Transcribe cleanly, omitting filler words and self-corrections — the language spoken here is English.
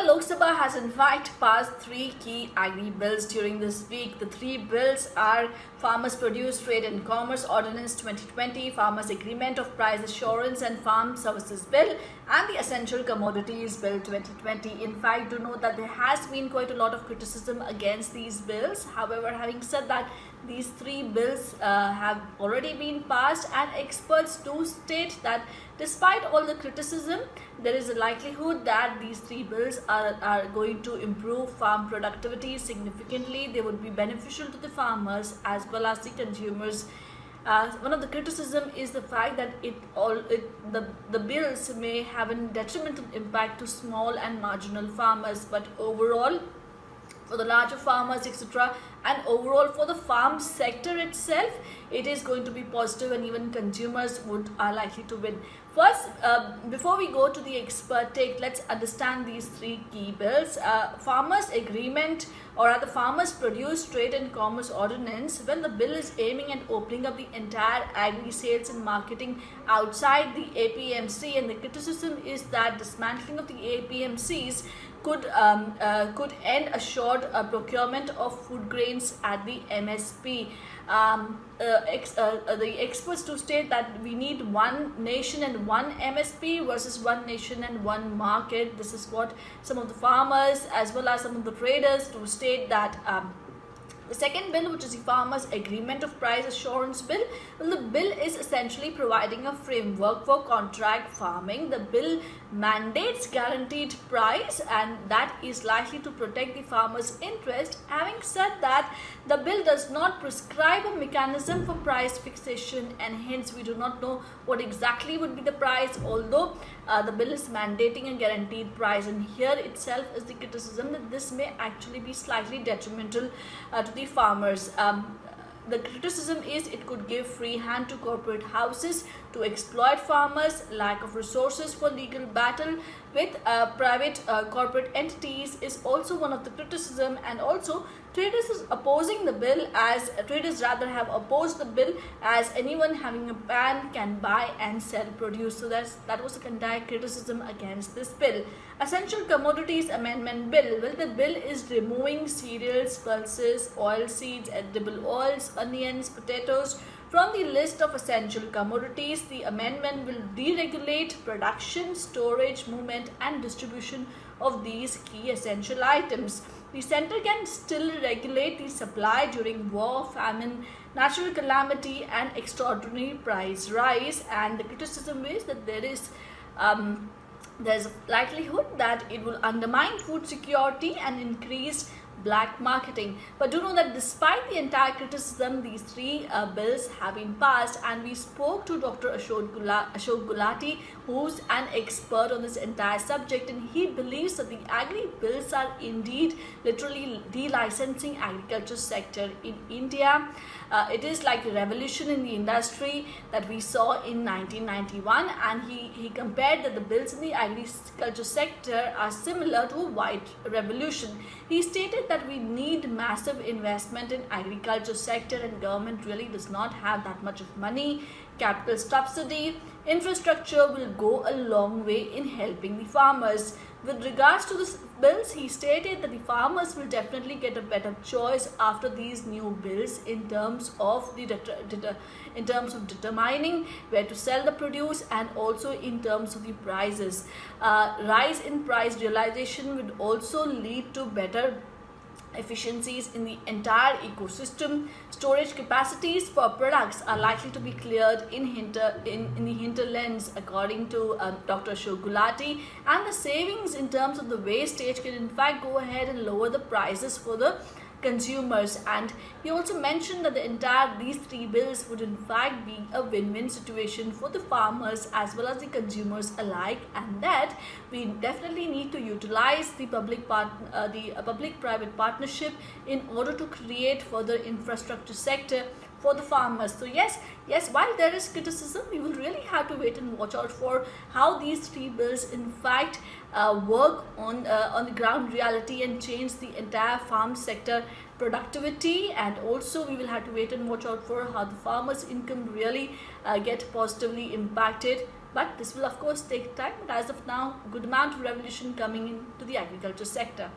Well, Lok Sabha has in fact passed three key agri bills during this week. The three bills are Farmers Produce Trade and Commerce Ordinance 2020, Farmers Agreement of Price Assurance and Farm Services Bill, and the Essential Commodities Bill 2020. In fact, do note that there has been quite a lot of criticism against these bills. However, having said that, these three bills have already been passed, and experts do state that despite all the criticism, there is a likelihood that these three bills are going to improve farm productivity significantly. They would be beneficial to the farmers as well as the consumers. One of the criticism is the fact that the bills may have a detrimental impact to small and marginal farmers, but overall for the larger farmers, etc., and overall for the farm sector itself, it is going to be positive, and even consumers are likely to win. First, before we go to the expert take, let's understand these three key bills. Farmers Agreement, or rather Farmers Produce Trade and Commerce Ordinance, when the bill is aiming at opening up the entire agri sales and marketing outside the APMC, and the criticism is that dismantling of the APMCs could end assured procurement of food grains at the MSP. The experts to state that we need one nation and one MSP versus one nation and one market. This is what some of the farmers as well as some of the traders to state that. The second bill, which is the Farmers Agreement of Price Assurance Bill, well, the bill is essentially providing a framework for contract farming. The bill mandates guaranteed price, and that is likely to protect the farmers' interest. Having said that, the bill does not prescribe a mechanism for price fixation, and hence we do not know what exactly would be the price, although the bill is mandating a guaranteed price. And here itself is the criticism that this may actually be slightly detrimental to the farmers. The criticism is it could give free hand to corporate houses to exploit farmers. Lack of resources for legal battle with private corporate entities is also one of the criticism, and also traders is opposing the bill, as traders rather have opposed the bill, as anyone having a pan can buy and sell produce. So that was the entire criticism against this bill. Essential Commodities Amendment Bill. Well, the bill is removing cereals, pulses, oil seeds, edible oils, onions, potatoes from the list of essential commodities. The amendment will deregulate production, storage, movement and distribution of these key essential items. The centre can still regulate the supply during war, famine, natural calamity and extraordinary price rise, and the criticism is that there's a likelihood that it will undermine food security and increase black marketing. But do know that despite the entire criticism, these three bills have been passed, and we spoke to Dr. Ashok Gulati, who's an expert on this entire subject, and he believes that the agri bills are indeed literally delicensing agriculture sector in India. It is like a revolution in the industry that we saw in 1991, and he compared that the bills in the agriculture sector are similar to a white revolution. He stated that we need massive investment in agriculture sector, and government really does not have that much of money. Capital subsidy, infrastructure will go a long way in helping the farmers. With regards to the bills, he stated that the farmers will definitely get a better choice after these new bills in terms of determining where to sell the produce, and also in terms of the prices. Rise in price realization would also lead to better efficiencies in the entire ecosystem. Storage capacities for products are likely to be cleared in the hinterlands, according to Dr. Ashok Gulati, and the savings in terms of the wastage can in fact go ahead and lower the prices for the consumers. And he also mentioned that these three bills would in fact be a win-win situation for the farmers as well as the consumers alike, and that we definitely need to utilize the public-private partnership in order to create further infrastructure sector for the farmers. So yes, while there is criticism, we will really have to wait and watch out for how these three bills in fact work on the ground reality and change the entire farm sector productivity. And also we will have to wait and watch out for how the farmers' income really get positively impacted But this will of course take time. But as of now, good amount of revolution coming into the agriculture sector.